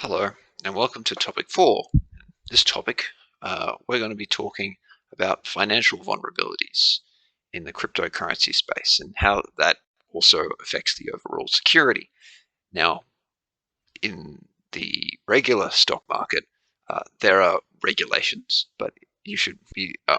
Hello, and welcome to topic 4. This topic, we're going to be talking about financial vulnerabilities in the cryptocurrency space and how that also affects the overall security. Now, in the regular stock market, there are regulations, but you should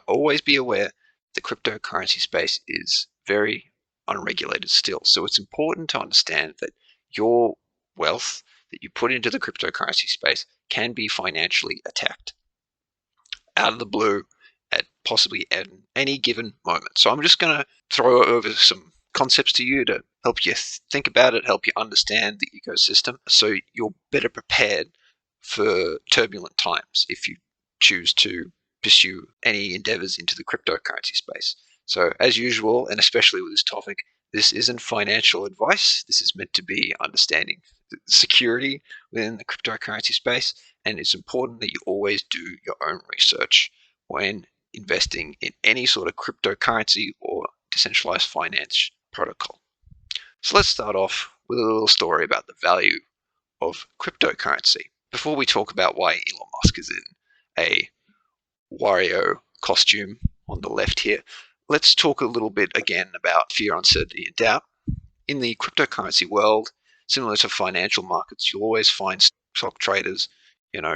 always be aware the cryptocurrency space is very unregulated still. So it's important to understand that your wealth that you put into the cryptocurrency space can be financially attacked out of the blue at possibly at any given moment. So I'm just going to throw over some concepts to you to help you think about it, help you understand the ecosystem, so you're better prepared for turbulent times if you choose to pursue any endeavors into the cryptocurrency space. So as usual, and especially with this topic, this isn't financial advice. This is meant to be understanding security within the cryptocurrency space, and it's important that you always do your own research when investing in any sort of cryptocurrency or decentralized finance protocol. So let's start off with a little story about the value of cryptocurrency. Before we talk about why Elon Musk is in a Wario costume on the left here, let's talk a little bit again about fear, uncertainty, and doubt. In the cryptocurrency world, similar to financial markets, you'll always find stock traders,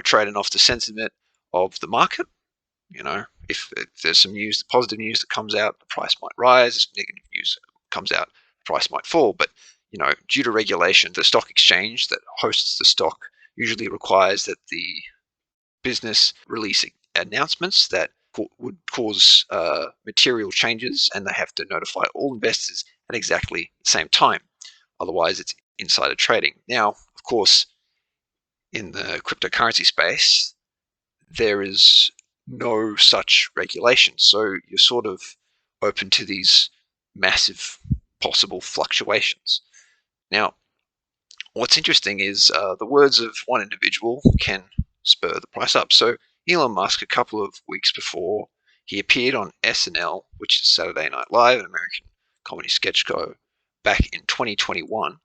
trading off the sentiment of the market. If there's some news, positive news that comes out, the price might rise. If negative news comes out, the price might fall. But, due to regulation, the stock exchange that hosts the stock usually requires that the business release announcements that would cause material changes, and they have to notify all investors at exactly the same time. Otherwise, it's insider trading. Now, of course, in the cryptocurrency space, there is no such regulation. So you're sort of open to these massive possible fluctuations. Now, what's interesting is the words of one individual can spur the price up. So Elon Musk, a couple of weeks before he appeared on SNL, which is Saturday Night Live, an American comedy sketch show, back in 2021,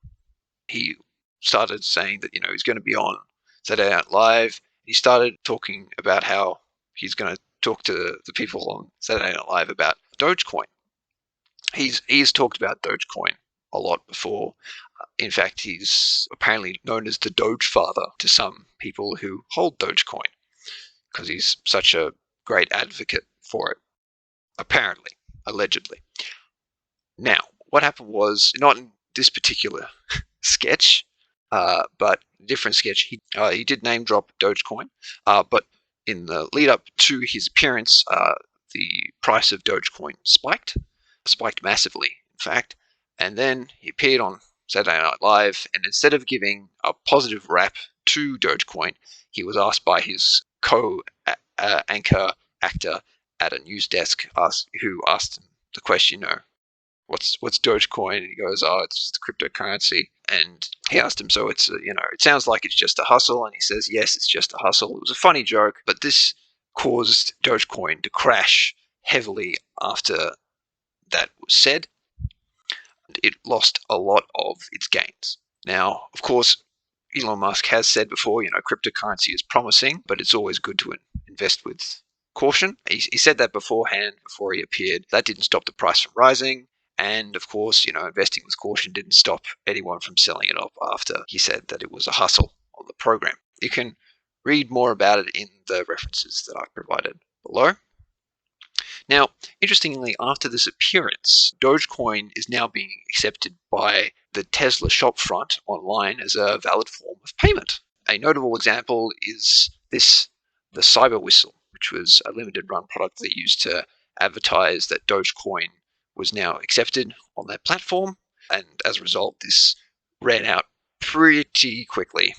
he started saying that he's going to be on Saturday Night Live. He started talking about how he's going to talk to the people on Saturday Night Live about Dogecoin. He's talked about Dogecoin a lot before. In fact, he's apparently known as the Doge Father to some people who hold Dogecoin because he's such a great advocate for it, apparently, allegedly. Now, what happened was, not in this particular sketch, but different sketch, he did name drop Dogecoin, but in the lead up to his appearance, the price of Dogecoin spiked massively, in fact, and then he appeared on Saturday Night Live, and instead of giving a positive rap to Dogecoin, he was asked by his co-anchor actor at a news desk who asked him the question, what's Dogecoin? And he goes, oh, it's just a cryptocurrency. And he asked him, so it's, it sounds like it's just a hustle. And he says, yes, it's just a hustle. It was a funny joke, but this caused Dogecoin to crash heavily after that was said. And it lost a lot of its gains. Now, of course, Elon Musk has said before, cryptocurrency is promising, but it's always good to invest with caution. He said that beforehand, before he appeared. That didn't stop the price from rising. And of course, investing with caution didn't stop anyone from selling it off after he said that it was a hustle on the program. You can read more about it in the references that I've provided below. Now, interestingly, after this appearance, Dogecoin is now being accepted by the Tesla shopfront online as a valid form of payment. A notable example is the Cyber Whistle, which was a limited run product they used to advertise that Dogecoin was now accepted on their platform, and as a result, this ran out pretty quickly,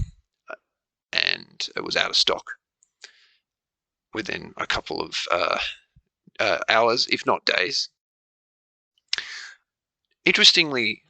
and it was out of stock within a couple of hours, if not days. Interestingly,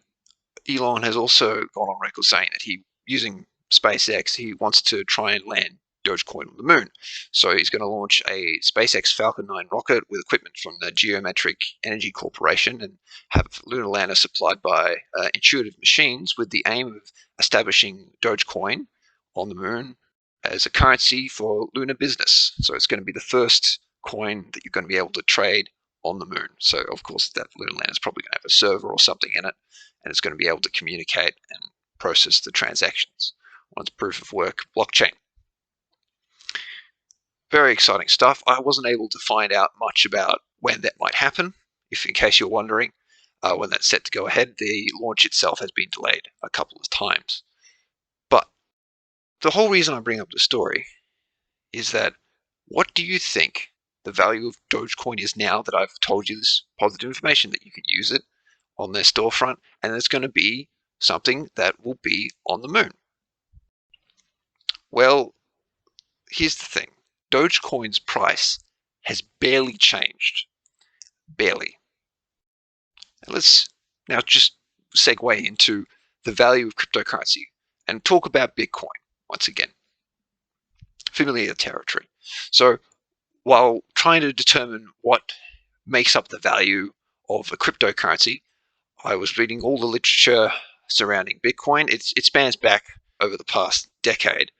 Elon has also gone on record saying that using SpaceX, he wants to try and land Dogecoin on the moon. So he's going to launch a SpaceX Falcon 9 rocket with equipment from the Geometric Energy Corporation and have lunar lander supplied by Intuitive Machines with the aim of establishing Dogecoin on the moon as a currency for lunar business. So it's going to be the first coin that you're going to be able to trade on the moon. So of course that lunar lander is probably going to have a server or something in it, and it's going to be able to communicate and process the transactions on its proof of work blockchain. Very exciting stuff. I wasn't able to find out much about when that might happen. If in case you're wondering, when that's set to go ahead, the launch itself has been delayed a couple of times. But the whole reason I bring up the story is that what do you think the value of Dogecoin is now that I've told you this positive information that you can use it on their storefront, and it's going to be something that will be on the moon? Well, here's the thing. Dogecoin's price has barely changed. Barely. Let's now just segue into the value of cryptocurrency and talk about Bitcoin once again. Familiar territory. So while trying to determine what makes up the value of a cryptocurrency, I was reading all the literature surrounding Bitcoin. It spans back over the past decade.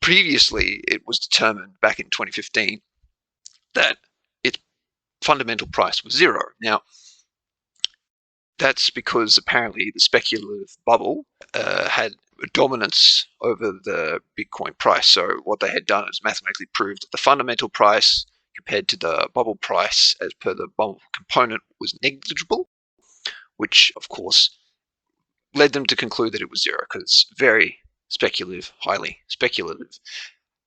Previously, it was determined back in 2015 that its fundamental price was zero. Now, that's because apparently the speculative bubble had a dominance over the Bitcoin price. So what they had done is mathematically proved that the fundamental price compared to the bubble price as per the bubble component was negligible, which of course led them to conclude that it was zero because it's very speculative, highly speculative.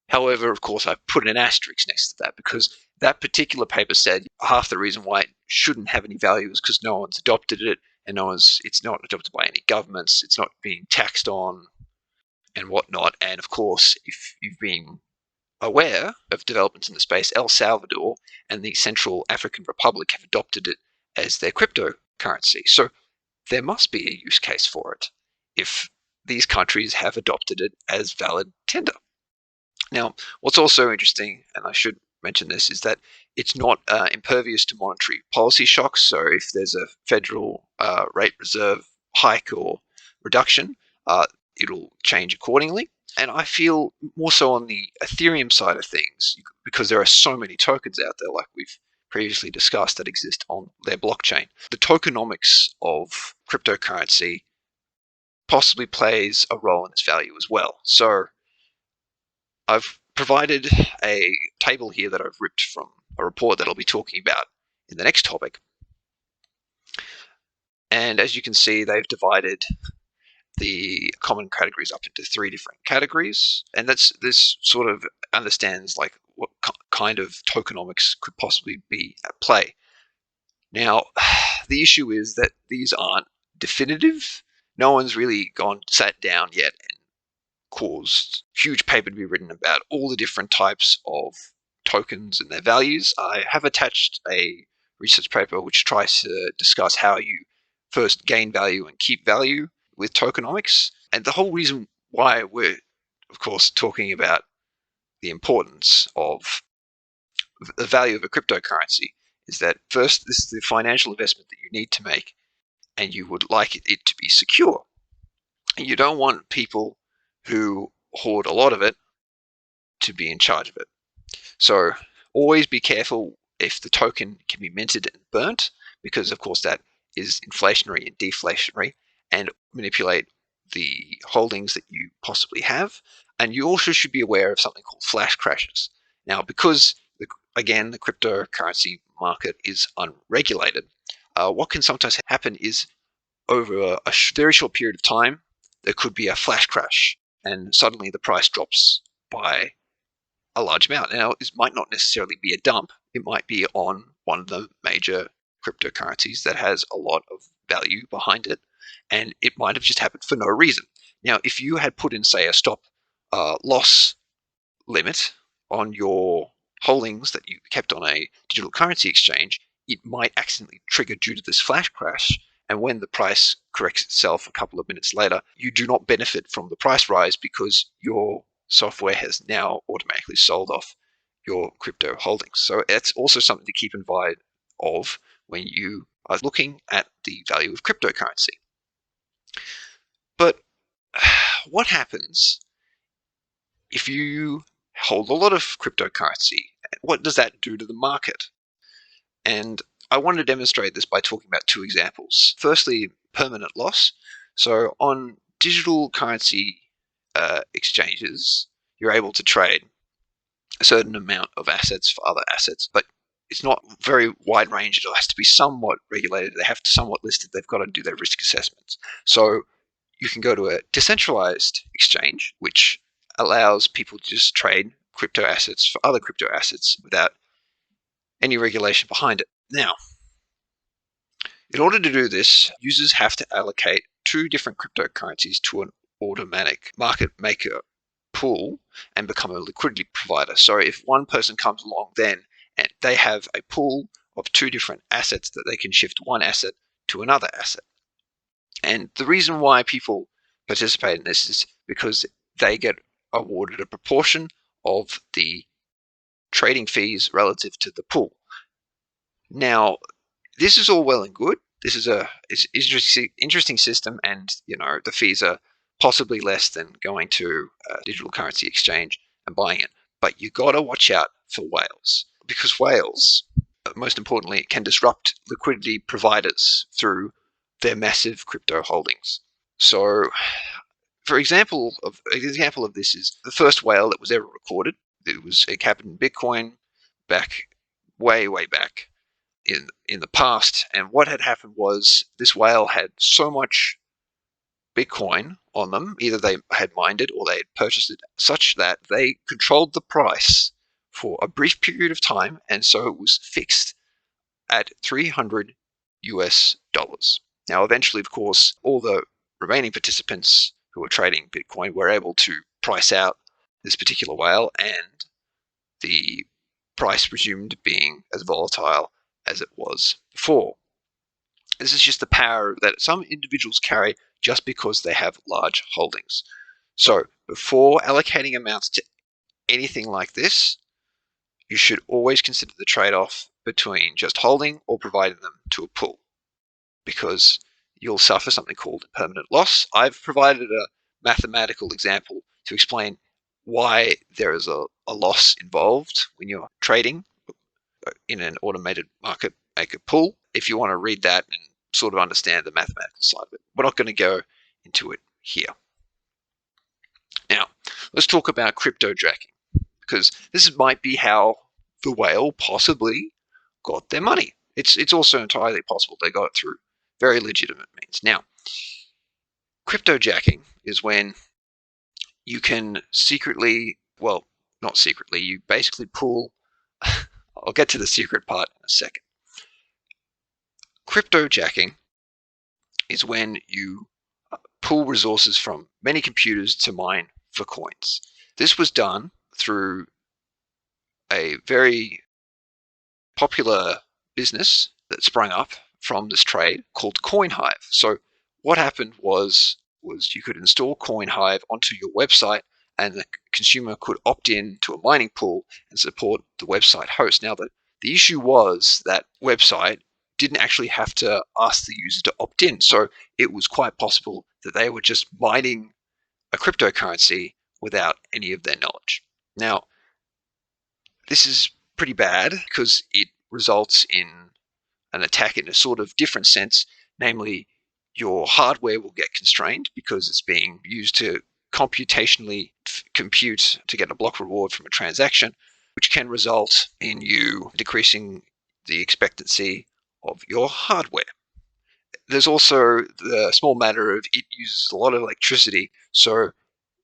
However, of course, I put an asterisk next to that because that particular paper said half the reason why it shouldn't have any value is because no one's adopted it, and it's not adopted by any governments, it's not being taxed on and whatnot. And of course, if you've been aware of developments in the space, El Salvador and the Central African Republic have adopted it as their cryptocurrency. So there must be a use case for it if these countries have adopted it as valid tender. Now, what's also interesting, and I should mention this, is that it's not impervious to monetary policy shocks. So if there's a federal rate reserve hike or reduction, it'll change accordingly. And I feel more so on the Ethereum side of things, because there are so many tokens out there, like we've previously discussed, that exist on their blockchain. The tokenomics of cryptocurrency possibly plays a role in its value as well. So I've provided a table here that I've ripped from a report that I'll be talking about in the next topic. And as you can see, they've divided the common categories up into 3 different categories. And this sort of understands like what kind of tokenomics could possibly be at play. Now, the issue is that these aren't definitive. No one's really sat down yet and caused huge paper to be written about all the different types of tokens and their values. I have attached a research paper which tries to discuss how you first gain value and keep value with tokenomics. And the whole reason why we're, of course, talking about the importance of the value of a cryptocurrency is that first, this is the financial investment that you need to make, and you would like it to be secure. And you don't want people who hoard a lot of it to be in charge of it. So always be careful if the token can be minted and burnt, because of course that is inflationary and deflationary, and manipulate the holdings that you possibly have. And you also should be aware of something called flash crashes. Now, because again, the cryptocurrency market is unregulated, what can sometimes happen is over a very short period of time, there could be a flash crash, and suddenly the price drops by a large amount. Now, this might not necessarily be a dump. It might be on one of the major cryptocurrencies that has a lot of value behind it, and it might have just happened for no reason. Now, if you had put in, say, a stop loss limit on your holdings that you kept on a digital currency exchange, it might accidentally trigger due to this flash crash. And when the price corrects itself a couple of minutes later, you do not benefit from the price rise because your software has now automatically sold off your crypto holdings. So it's also something to keep in mind of when you are looking at the value of cryptocurrency. But what happens if you hold a lot of cryptocurrency, what does that do to the market? And I want to demonstrate this by talking about two examples. Firstly, permanent loss. So on digital currency exchanges, you're able to trade a certain amount of assets for other assets, but it's not very wide range. It has to be somewhat regulated. They have to somewhat listed. They've got to do their risk assessments. So you can go to a decentralized exchange, which allows people to just trade crypto assets for other crypto assets without any regulation behind it. Now, in order to do this, users have to allocate two different cryptocurrencies to an automatic market maker pool and become a liquidity provider. So if one person comes along then and they have a pool of two different assets that they can shift one asset to another asset. And the reason why people participate in this is because they get awarded a proportion of the trading fees relative to the pool. Now, this is all well and good. This is it's interesting system, and the fees are possibly less than going to a digital currency exchange and buying it. But you got to watch out for whales, because whales, most importantly, can disrupt liquidity providers through their massive crypto holdings. So, for example, an example of this is the first whale that was ever recorded. It happened in Bitcoin back way back in the past, and what had happened was this whale had so much Bitcoin on them, either they had mined it or they had purchased it, such that they controlled the price for a brief period of time, and so it was fixed at $300. Now, eventually, of course, all the remaining participants who were trading Bitcoin were able to price out this particular whale, and the price resumed being as volatile as it was before. This is just the power that some individuals carry just because they have large holdings. So before allocating amounts to anything like this, you should always consider the trade-off between just holding or providing them to a pool, because you'll suffer something called permanent loss. I've provided a mathematical example to explain why there is a loss involved when you're trading in an automated market maker pool. If you want to read that and sort of understand the mathematical side of it, we're not going to go into it here. Now, let's talk about crypto jacking, because this might be how the whale possibly got their money. It's also entirely possible they got it through very legitimate means. Now, crypto jacking is when you can secretly, well, not secretly, you basically pool. I'll get to the secret part in a second. Crypto jacking is when you pool resources from many computers to mine for coins. This was done through a very popular business that sprang up from this trade called CoinHive. So what happened was you could install CoinHive onto your website, and the consumer could opt in to a mining pool and support the website host. Now, the issue was that website didn't actually have to ask the user to opt in. So it was quite possible that they were just mining a cryptocurrency without any of their knowledge. Now, this is pretty bad because it results in an attack in a sort of different sense, namely your hardware will get constrained because it's being used to computationally compute to get a block reward from a transaction, which can result in you decreasing the expectancy of your hardware. There's also the small matter of it uses a lot of electricity, so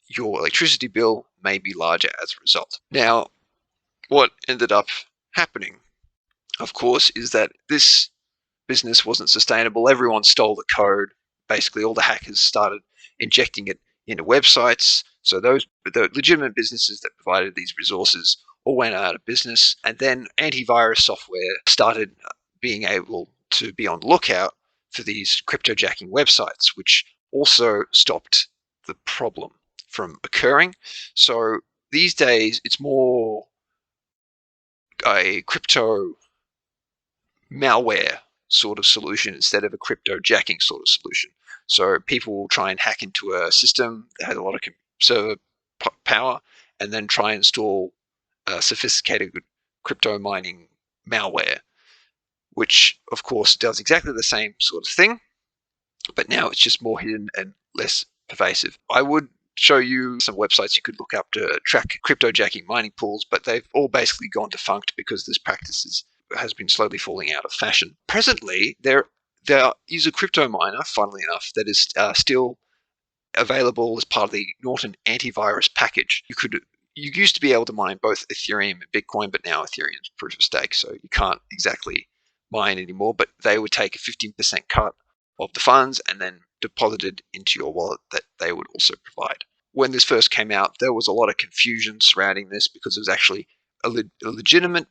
your electricity bill may be larger as a result. Now, what ended up happening, of course, is that this business wasn't sustainable. Everyone stole the code. Basically, all the hackers started injecting it into websites. So the legitimate businesses that provided these resources all went out of business. And then antivirus software started being able to be on the lookout for these cryptojacking websites, which also stopped the problem from occurring. So these days, it's more a crypto malware sort of solution instead of a crypto jacking sort of solution. So people will try and hack into a system that has a lot of server power, and then try and install sophisticated crypto mining malware, which of course does exactly the same sort of thing, but now it's just more hidden and less pervasive. I would show you some websites you could look up to track cryptojacking mining pools, but they've all basically gone defunct because this practice has been slowly falling out of fashion. Presently, there is a crypto miner, funnily enough, that is still available as part of the Norton antivirus package. You used to be able to mine both Ethereum and Bitcoin, but now Ethereum's proof of stake, so you can't exactly mine anymore, but they would take a 15% cut of the funds and then deposited into your wallet that they would also provide. When this first came out, there was a lot of confusion surrounding this because it was actually a legitimate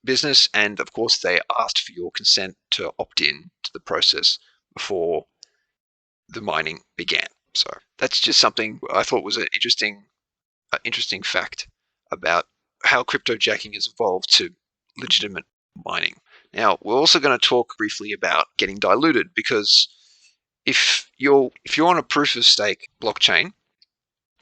business, and of course they asked for your consent to opt in to the process before the mining began. So that's just something I thought was an interesting fact about how cryptojacking has evolved to legitimate mining. Now, we're also going to talk briefly about getting diluted, because if you're on a proof of stake blockchain,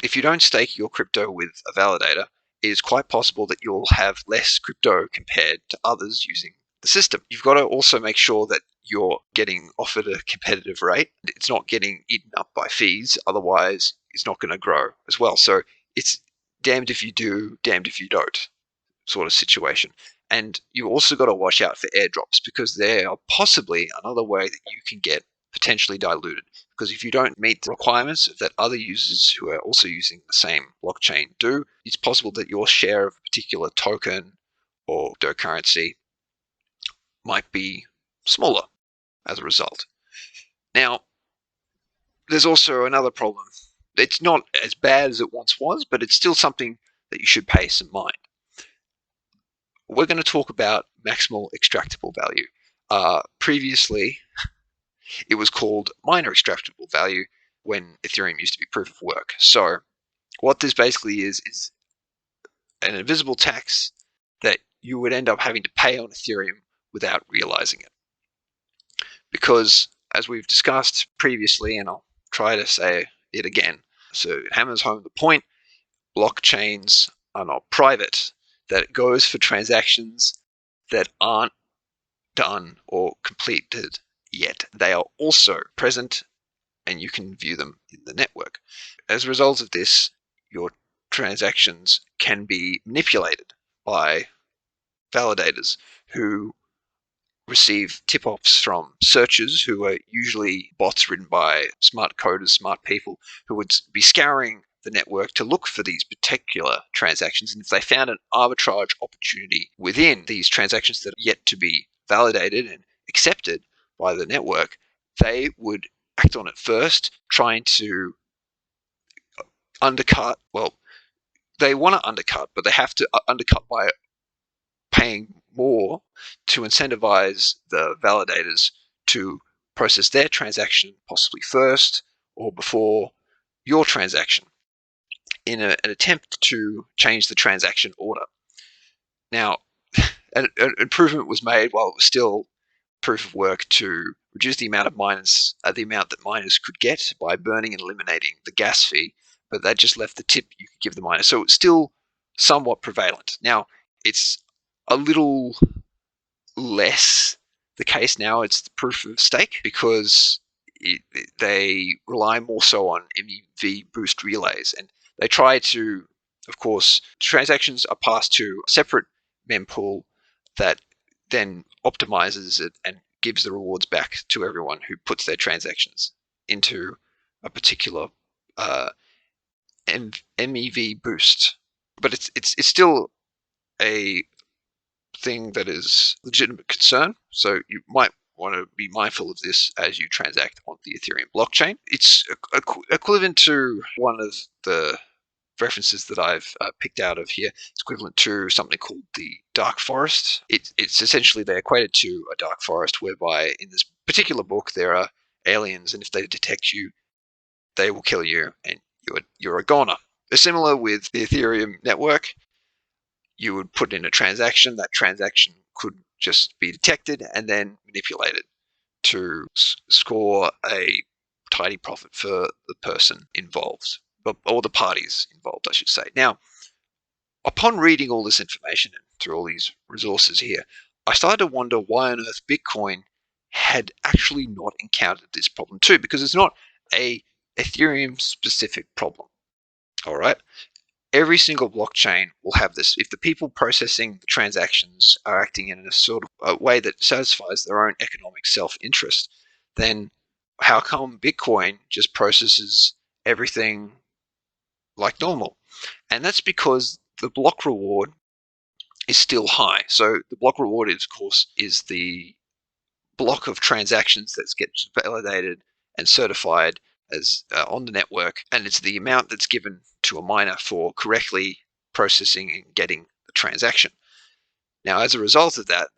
if you don't stake your crypto with a validator, it is quite possible that you'll have less crypto compared to others using the system. You've got to also make sure that you're getting offered a competitive rate. It's not getting eaten up by fees, otherwise it's not going to grow as well. So it's damned if you do, damned if you don't sort of situation. And you also got to watch out for airdrops, because they are possibly another way that you can get potentially diluted. Because if you don't meet the requirements that other users who are also using the same blockchain do, it's possible that your share of a particular token or cryptocurrency might be smaller as a result. Now, there's also another problem. It's not as bad as it once was, but it's still something that you should pay some mind. We're going to talk about maximal extractable value. Previously, it was called minor extractable value when Ethereum used to be proof of work. So what this basically is an invisible tax that you would end up having to pay on Ethereum without realizing it. Because, as we've discussed previously, and I'll try to say it again, so it hammers home the point, blockchains are not private. That it goes for transactions that aren't done or completed yet. They are also present, and you can view them in the network. As a result of this, your transactions can be manipulated by validators who receive tip-offs from searchers, who are usually bots written by smart coders, smart people, who would be scouring the network to look for these particular transactions. And if they found an arbitrage opportunity within these transactions that are yet to be validated and accepted by the network, they would act on it first, trying to undercut. Well, they want to undercut, but they have to undercut by paying more to incentivize the validators to process their transaction possibly first or before your transaction, in an attempt to change the transaction order. Now, an improvement was made while it was still proof of work to reduce the amount that miners could get by burning and eliminating the gas fee, but that just left the tip you could give the miner. So it's still somewhat prevalent. Now, it's a little less the case now. It's the proof of stake, because they rely more so on MEV boost relays, and they try to, of course, transactions are passed to a separate mempool that then optimizes it and gives the rewards back to everyone who puts their transactions into a particular MEV boost. But it's still a thing that is legitimate concern, so you might want to be mindful of this as you transact on the Ethereum blockchain. It's equivalent to one of the references that I've picked out of here. It's equivalent to something called the dark forest. It's essentially, they equate it to a dark forest, whereby in this particular book there are aliens, and if they detect you, they will kill you, and you're a goner. They're similar with the Ethereum network. You would put in a transaction. That transaction could just be detected and then manipulated to score a tidy profit for the person involved, or the parties involved, I should say. Now, Upon reading all this information and through all these resources here, I started to wonder why on earth Bitcoin had actually not encountered this problem too, because it's not a Ethereum specific problem. All right. Every single blockchain will have this. If the people processing the transactions are acting in a sort of a way that satisfies their own economic self-interest, then how come Bitcoin just processes everything like normal? And that's because the block reward is still high. So the block reward, is, of course, is the block of transactions that gets validated and certified as on the network, and it's the amount that's given to a miner for correctly processing and getting the transaction. Now, as a result of that,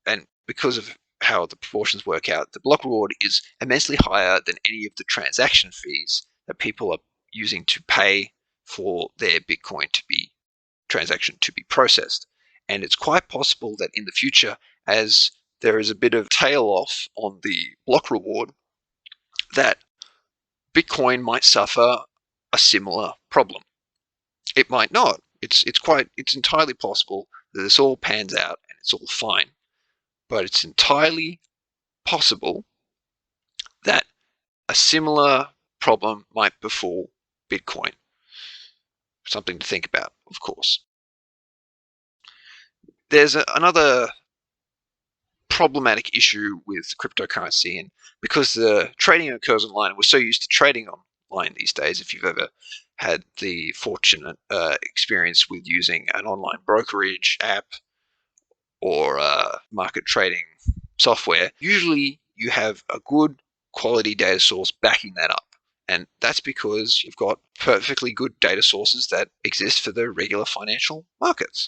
and because of how the proportions work out, the block reward is immensely higher than any of the transaction fees that people are using to pay for their Bitcoin to be transaction to be processed. And it's quite possible that in the future, as there is a bit of tail off on the block reward, that Bitcoin might suffer a similar problem. It might not. It's entirely possible that this all pans out and it's all fine. But it's entirely possible that a similar problem might befall Bitcoin. Something to think about, of course. There's another problematic issue with cryptocurrency, and because the trading occurs online, we're so used to trading online these days. If you've ever had the fortunate experience with using an online brokerage app or market trading software, usually you have a good quality data source backing that up. And that's because you've got perfectly good data sources that exist for the regular financial markets.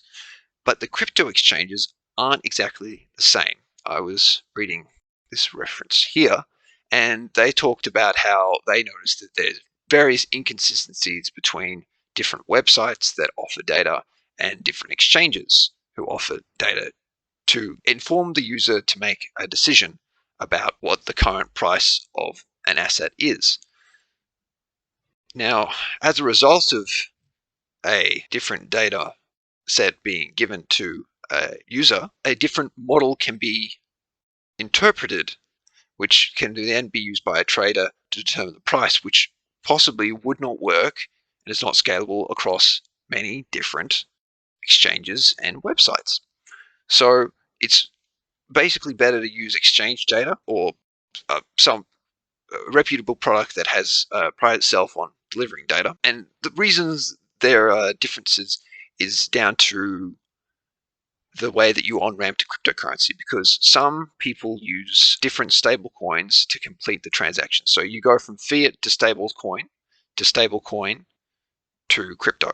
But the crypto exchanges aren't exactly the same. I was reading this reference here, and they talked about how they noticed that there's various inconsistencies between different websites that offer data and different exchanges who offer data to inform the user to make a decision about what the current price of an asset is. Now, as a result of a different data set being given to a user, a different model can be interpreted, which can then be used by a trader to determine the price, which possibly would not work and is not scalable across many different exchanges and websites. So it's basically better to use exchange data or some reputable product that has pride itself on delivering data. And the reasons there are differences is down to the way that you on-ramp to cryptocurrency, because some people use different stable coins to complete the transaction. So you go from fiat to stablecoin to crypto.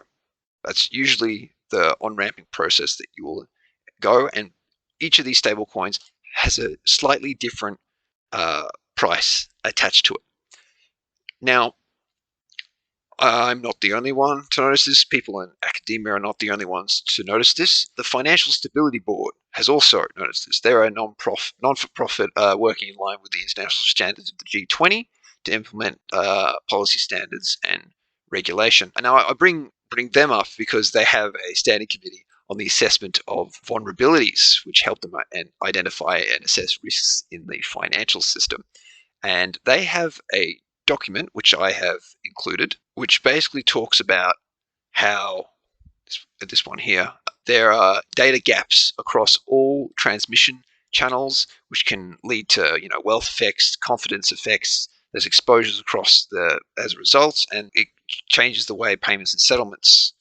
That's usually the on-ramping process that you will go, and each of these stable coins has a slightly different price attached to it. Now, I'm not the only one to notice this. People in academia are not the only ones to notice this. The Financial Stability Board has also noticed this. They're a non-for-profit working in line with the international standards of the G20 to implement policy standards and regulation. And now I bring them up because they have a standing committee on the assessment of vulnerabilities, which help them identify and assess risks in the financial system. And they have a document, which I have included, which basically talks about how, this one here, there are data gaps across all transmission channels, which can lead to wealth effects, confidence effects. There's exposures across as a result, and it changes the way payments and settlements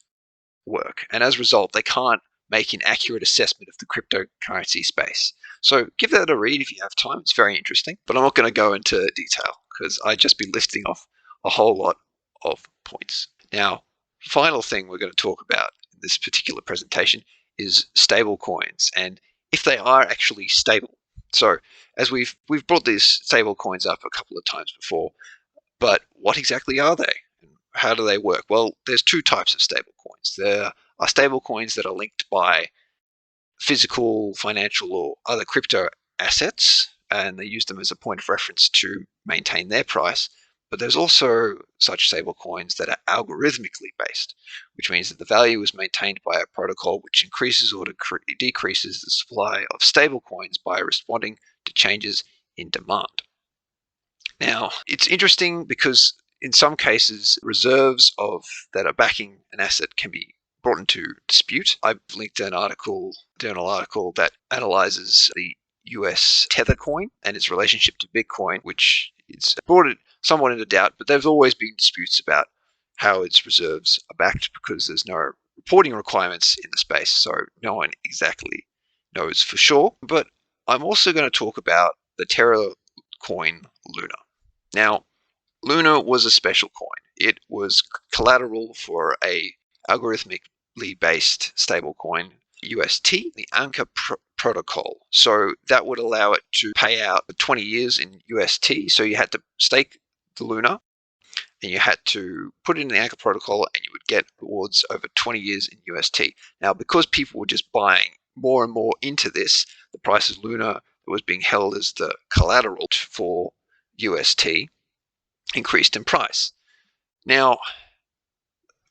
work. And as a result, they can't make an accurate assessment of the cryptocurrency space. So give that a read if you have time. It's very interesting, but I'm not going to go into detail because I'd just be listing off a whole lot of points. Now, final thing we're going to talk about in this particular presentation is stable coins and if they are actually stable. So as we've brought these stable coins up a couple of times before, but what exactly are they? How do they work? Well, there's two types of stable coins. There are stable coins that are linked by physical, financial, or other crypto assets, and they use them as a point of reference to maintain their price. But there's also such stablecoins that are algorithmically based, which means that the value is maintained by a protocol which increases or decreases the supply of stablecoins by responding to changes in demand. Now, it's interesting because in some cases, reserves that are backing an asset can be brought into dispute. I've linked an journal article that analyzes the US Tether coin and its relationship to Bitcoin, which it's brought it somewhat into doubt, but there's always been disputes about how its reserves are backed because there's no reporting requirements in the space, so no one exactly knows for sure. But I'm also going to talk about the Terra coin Luna. Now, Luna was a special coin. It was collateral for a algorithmically based stablecoin, UST, the Anchor protocol. So that would allow it to pay out for 20 years in UST. So you had to stake the Luna and you had to put it in the Anchor protocol and you would get rewards over 20 years in UST. Now, because people were just buying more and more into this, the price of Luna that was being held as the collateral for UST increased in price. Now,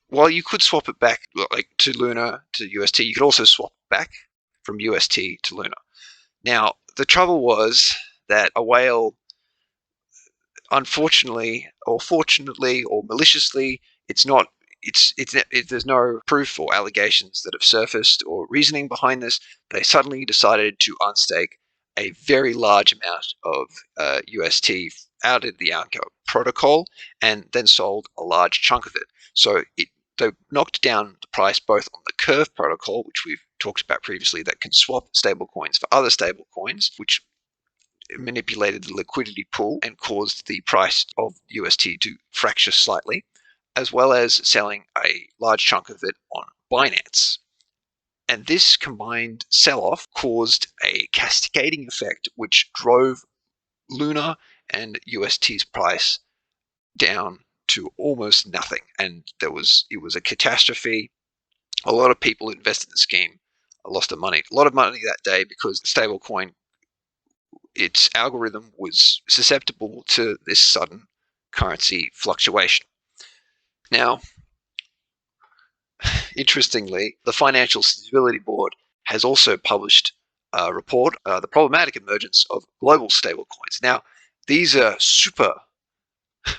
while you could swap it back like to Luna to UST, you could also swap back from UST to Luna. Now, the trouble was that a whale, unfortunately, or fortunately, or maliciously, there's no proof or allegations that have surfaced or reasoning behind this. They suddenly decided to unstake a very large amount of UST out of the Anchor protocol and then sold a large chunk of it. So they knocked down the price both on the Curve protocol, which we've talked about previously, that can swap stablecoins for other stablecoins, which manipulated the liquidity pool and caused the price of UST to fracture slightly, as well as selling a large chunk of it on Binance. And this combined sell-off caused a cascading effect which drove Luna and UST's price down to almost nothing. And it was a catastrophe. A lot of people invested in the scheme lost a lot of money that day because the stablecoin, its algorithm was susceptible to this sudden currency fluctuation. Now, interestingly, the Financial Stability Board has also published a report, The Problematic Emergence of Global Stablecoins. Now, these are super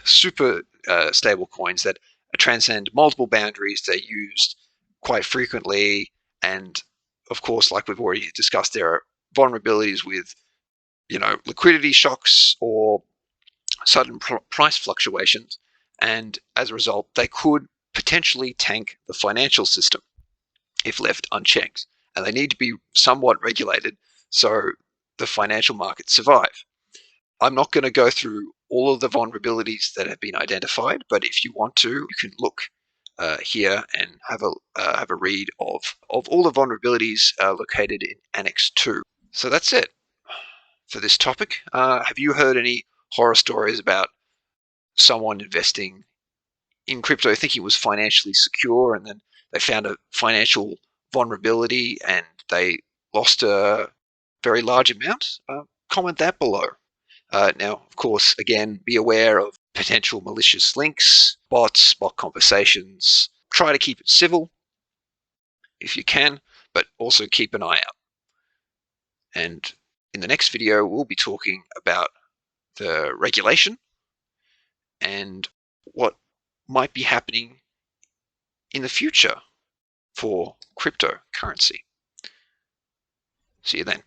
stable coins that transcend multiple boundaries. They're used quite frequently, and of course, like we've already discussed, there are vulnerabilities with liquidity shocks or sudden price fluctuations, and as a result, they could potentially tank the financial system if left unchecked, and they need to be somewhat regulated so the financial markets survive. I'm not going to go through all of the vulnerabilities that have been identified, but if you want to, you can look here and have a read of all the vulnerabilities located in Annex 2. So that's it for this topic. Have you heard any horror stories about someone investing in crypto thinking it was financially secure, and then they found a financial vulnerability and they lost a very large amount? Comment that below. Now, of course, again, be aware of potential malicious links, bots, bot conversations. Try to keep it civil if you can, but also keep an eye out. And in the next video, we'll be talking about the regulation and what might be happening in the future for cryptocurrency. See you then.